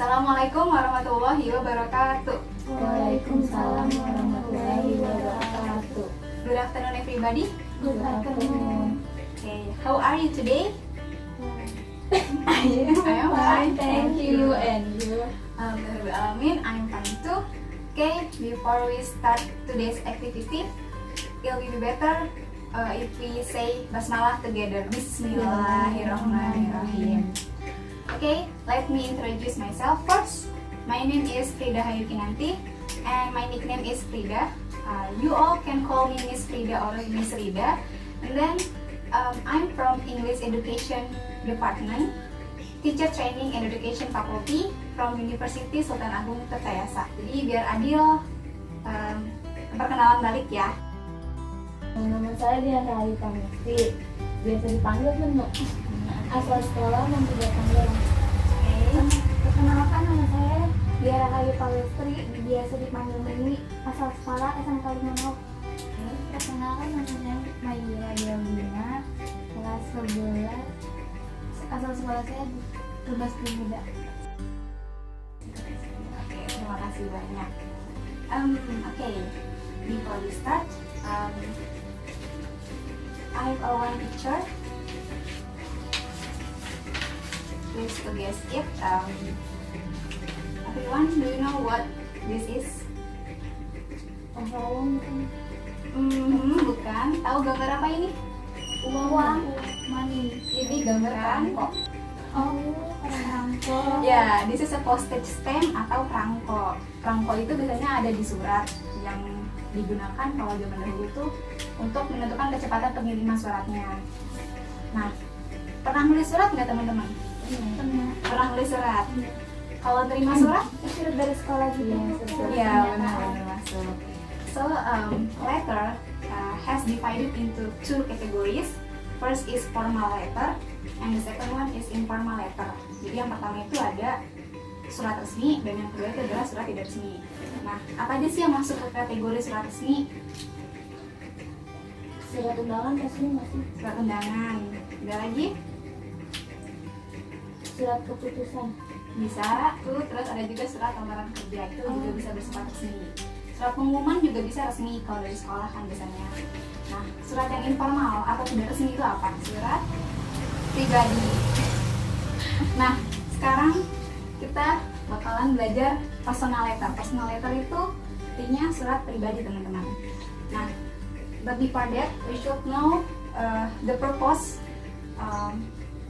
Assalamualaikum warahmatullahi wabarakatuh. Waalaikumsalam warahmatullahi wabarakatuh. Good afternoon, everybody. Good afternoon. Okay, how are you today? I am fine, Thank you. And you? Alhamdulillah, I'm fine too. Okay, before we start today's activity, it will be better if we say basmalah together. Bismillahirrahmanirrahim. Okay, let me introduce myself first. My name is Frida Hayukinanti and my nickname is Frida. You all can call me Miss Frida or Miss Rida. And then I'm from English Education Department, Teacher Training and Education Faculty from University Sultan Agung Tirtayasa. Jadi biar adil, perkenalan balik ya. Nama saya Diana Ayu Pamesti, biasa dipanggil Menu. Asal sekolah Mempunyai Tangerang. Perkenalkan, nama saya Diara Ayu Pamestri, biasa dipanggil Meni, asal sekolah SMK 5. Perkenalkan, nama saya Mayura Dialina, kelas 11. Asal sekolah saya Tugas Pemuda. Oke, terima kasih banyak. Okay, before we start, I have a one picture. Please to guess it. Everyone, do you know what this is? Bukan. Tahu gambar apa ini? Uang. Money. Ini gambar perangko. Oh, perangko. Ya, this is a postage stamp atau perangko. Perangko itu biasanya ada di surat yang digunakan kalau zaman dahulu itu untuk menentukan kecepatan pengiriman suratnya. Nah, pernah nulis surat nggak teman-teman? Pernah nulis surat? Kalau terima surat? Surat dari sekolah juga. Iya, benar masuk. So, letter has divided into two categories. First is formal letter, and the second one is informal letter. Jadi yang pertama itu ada surat resmi, dan yang kedua itu adalah surat tidak resmi. Nah, apa aja sih yang masuk ke kategori surat resmi? Surat undangan resmi masih. Surat undangan. Ada lagi? Surat keputusan. Bisa tuh, terus ada juga surat lamaran kerja, itu juga bisa bersifat resmi. Surat pengumuman juga bisa resmi kalau dari sekolah kan biasanya. Nah, surat yang informal atau tidak resmi itu apa? Surat pribadi. Nah, sekarang kita bakalan belajar personal letter. Personal letter itu artinya surat pribadi, teman-teman. Nah, but before that we should know the purpose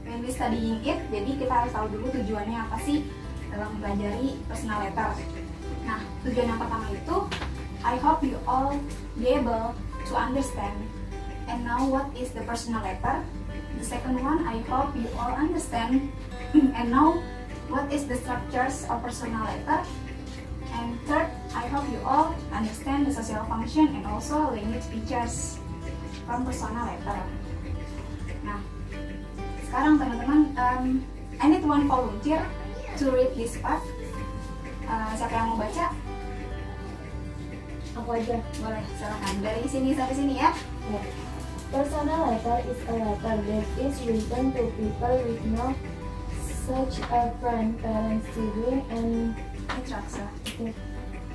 when we studying it. Jadi kita harus tahu dulu tujuannya apa sih dalam mempelajari personal letter. Nah, tujuan yang pertama itu, I hope you all be able to understand and know what is the personal letter. The second one, I hope you all understand and know what is the structures of personal letter. And third, I hope you all understand the social function and also language features from personal letter. Nah, sekarang teman-teman, I need one volunteer to read this part. Siapa yang mau baca? Aku aja. Boleh, silakan. Dari sini sampai sini ya. Yeah. Personal letter is a letter that is written to people with no such a friend, parent, sibling, and Interaksi.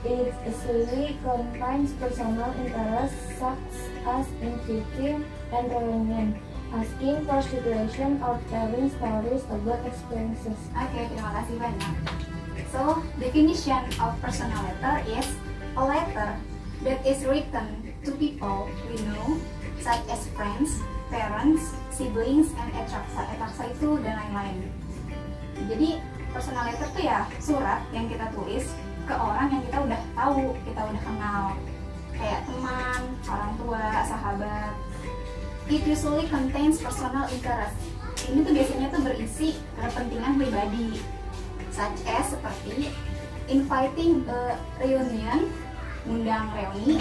it usually contains personal interests such as intuitive and reunion, asking for situation or telling stories about experiences. Oke, terima kasih banyak. So, definition of personal letter is a letter that is written to people we know, such as friends, parents, siblings, and etraksa. Etraksa itu dan lain-lain. Jadi, personal letter itu ya surat yang kita tulis ke orang yang kita udah tahu, kita udah kenal. Kayak teman, orang tua, sahabat. It usually contains personal interest. Ini tuh biasanya tuh berisi kepentingan pribadi, such as seperti inviting a reunion, undang reuni,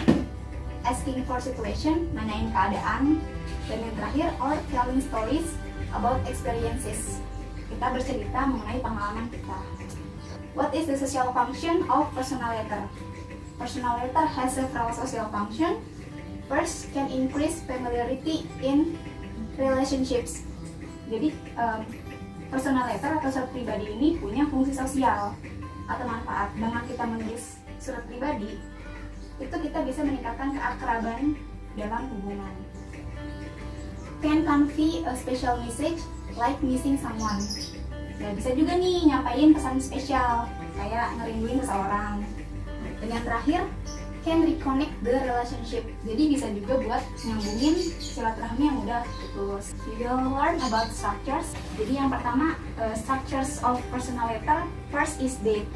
asking for situation, nanyain keadaan, dan yang terakhir, or telling stories about experiences. Kita bercerita mengenai pengalaman kita. What is the social function of personal letter? Personal letter has several social function. First, can increase familiarity in relationships. Jadi personal letter atau surat pribadi ini punya fungsi sosial atau manfaat. Dengan kita menulis surat pribadi, itu kita bisa meningkatkan keakraban dalam hubungan. Can convey a special message like missing someone. Ya, bisa juga nih nyampain pesan spesial kayak ngerinduin seseorang. Dan yang terakhir, can reconnect the relationship. Jadi bisa juga buat nyambungin silaturahmi yang udah putus. We will learn about structures. Jadi yang pertama, structures of personal letter. First is date.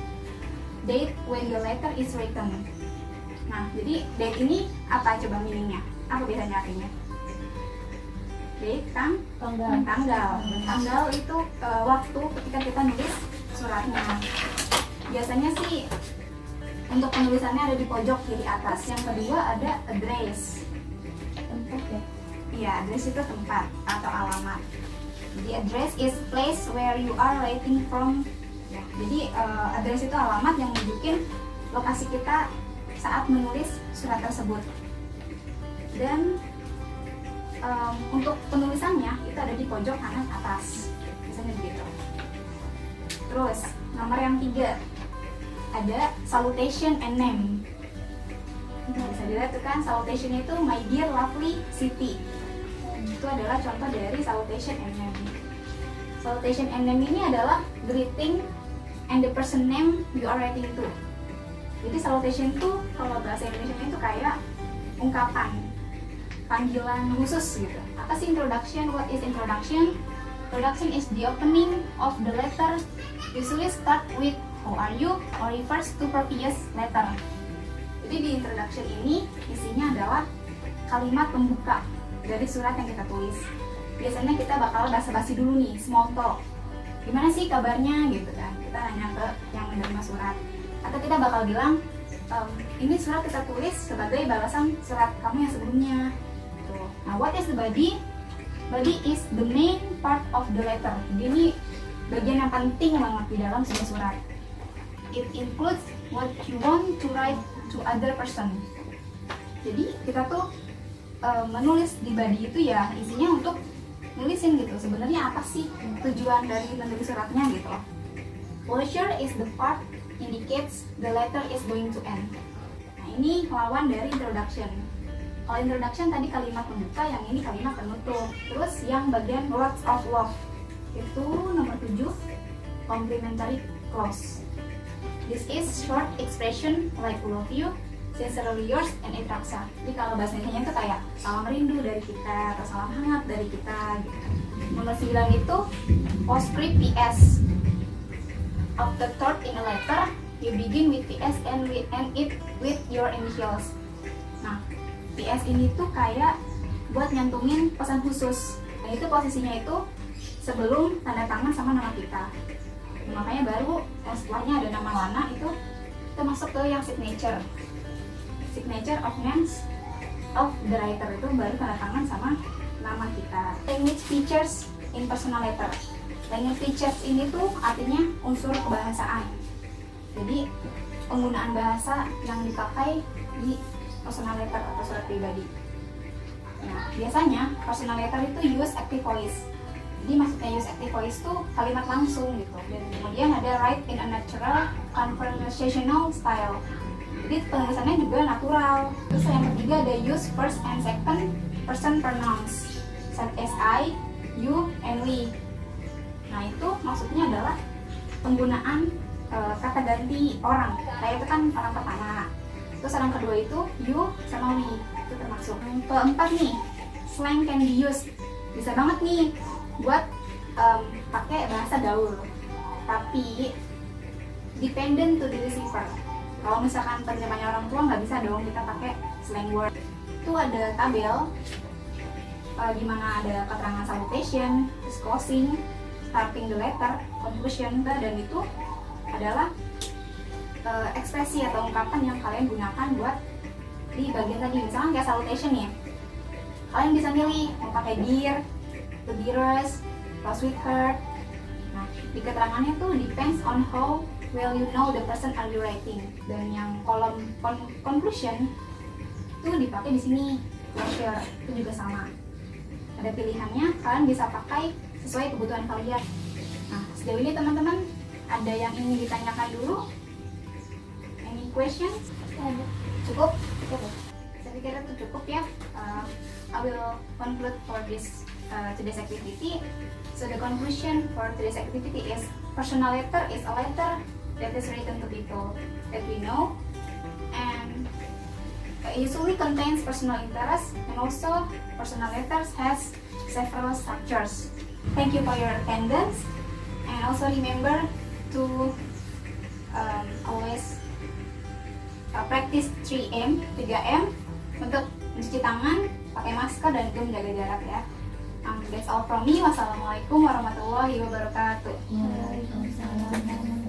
Date when the letter is written. Nah, jadi date ini apa coba meaningnya? Apa biasanya artinya? Date tanggal itu waktu ketika kita nulis suratnya. Biasanya sih untuk penulisannya ada di pojok kiri atas. Yang kedua ada address. Tempat ya? Iya, address itu tempat atau alamat. Jadi address is place where you are writing from. Ya, jadi address itu alamat yang menunjukin lokasi kita saat menulis surat tersebut. Dan untuk penulisannya itu ada di pojok kanan atas, biasanya begitu. Terus nomor yang 3 ada salutation and name. Nah, bisa dilihat tuh kan, salutation itu my dear lovely city. Itu adalah contoh dari salutation and name. Salutation and name ini adalah greeting and the person name you are writing to. Jadi salutation itu kalau bahasa Indonesia itu kayak ungkapan, panggilan khusus gitu. Apa sih introduction? What is introduction? Introduction is the opening of the letter. Usually start with how are you or refers to previous letter. Jadi di introduction ini isinya adalah kalimat pembuka dari surat yang kita tulis. Biasanya kita bakal basa-basi dulu nih, small talk. Gimana sih kabarnya gitu kan? Kita nanya ke yang menerima surat. Atau kita bakal bilang, ini surat kita tulis sebagai balasan surat kamu yang sebelumnya. Gitu. Nah, what is the body? Body is the main part of the letter. Jadi ini bagian yang penting banget di dalam sebuah surat. It includes what you want to write to other person. Jadi kita tuh menulis di body itu ya isinya untuk nulisin gitu. Sebenarnya apa sih tujuan dari menulis suratnya gitu. Closure is the part indicates the letter is going to end. Nah, ini lawan dari introduction. Kalau introduction tadi kalimat pembuka, yang ini kalimat penutup. Terus yang bagian words of love itu nomor 7, complimentary clause. This is short expression like love you, sincerely yours, and etraksa. Jadi kalau bahasa Indonesia itu kayak salam rindu dari kita atau salam hangat dari kita gitu. Nomor 9 itu postscript PS. After third in a letter, you begin with PS and end it with your initials. Nah, PS ini tuh kayak buat nyantumin pesan khusus. Nah, itu posisinya itu sebelum tanda tangan sama nama kita. Makanya baru setelahnya ada nama Lana, itu kita masuk ke yang signature. Signature of names of the writer, itu baru tanda tangan sama nama kita. Language features in personal letter. Language features ini tuh artinya unsur kebahasaan. Jadi penggunaan bahasa yang dipakai di personal letter atau surat pribadi. Nah, biasanya personal letter itu use active voice. Jadi maksudnya use active voice itu kalimat langsung gitu. Dan kemudian ada write in a natural conversational style. Jadi penulisannya juga natural. Terus yang ketiga ada use first and second person pronouns such as I, you, and we. Nah, itu maksudnya adalah penggunaan kata ganti orang. Kayak itu kan orang pertama. Terus orang kedua itu you sama we. Itu termasuk. Yang keempat nih, slang can be used. Bisa banget nih buat pakai bahasa gaul. Tapi dependent to the receiver. Kalau misalkan penerjemahnya orang tua nggak bisa dong kita pakai slang word. Itu ada tabel di mana ada keterangan salutation, closing, starting the letter, conclusion, dan itu adalah ekspresi atau ungkapan yang kalian gunakan buat di bagian tadi. Misalnya kayak salutation ya, kalian bisa milih mau pakai dear, the dearest, the sweetheart. Nah, di keterangannya tuh depends on how well you know the person are you writing. Dan yang kolom conclusion tuh dipakai di sini, closure, itu juga sama. Ada pilihannya, kalian bisa pakai sesuai kebutuhan kalian. Nah, sejauh ini teman-teman ada yang ingin ditanyakan dulu? Any questions? Ada. Cukup? Saya pikir itu cukup ya. I will conclude for this today's activity. So the conclusion for today's activity is personal letter is a letter that is written to people that we know and usually contains personal interest, and also personal letters has several structures. Thank you for your attendance, and also remember to always practice 3M untuk mencuci tangan, pakai masker, dan juga menjaga jarak ya. That's all from me. Wassalamualaikum warahmatullahi wabarakatuh. Waalaikumsalam.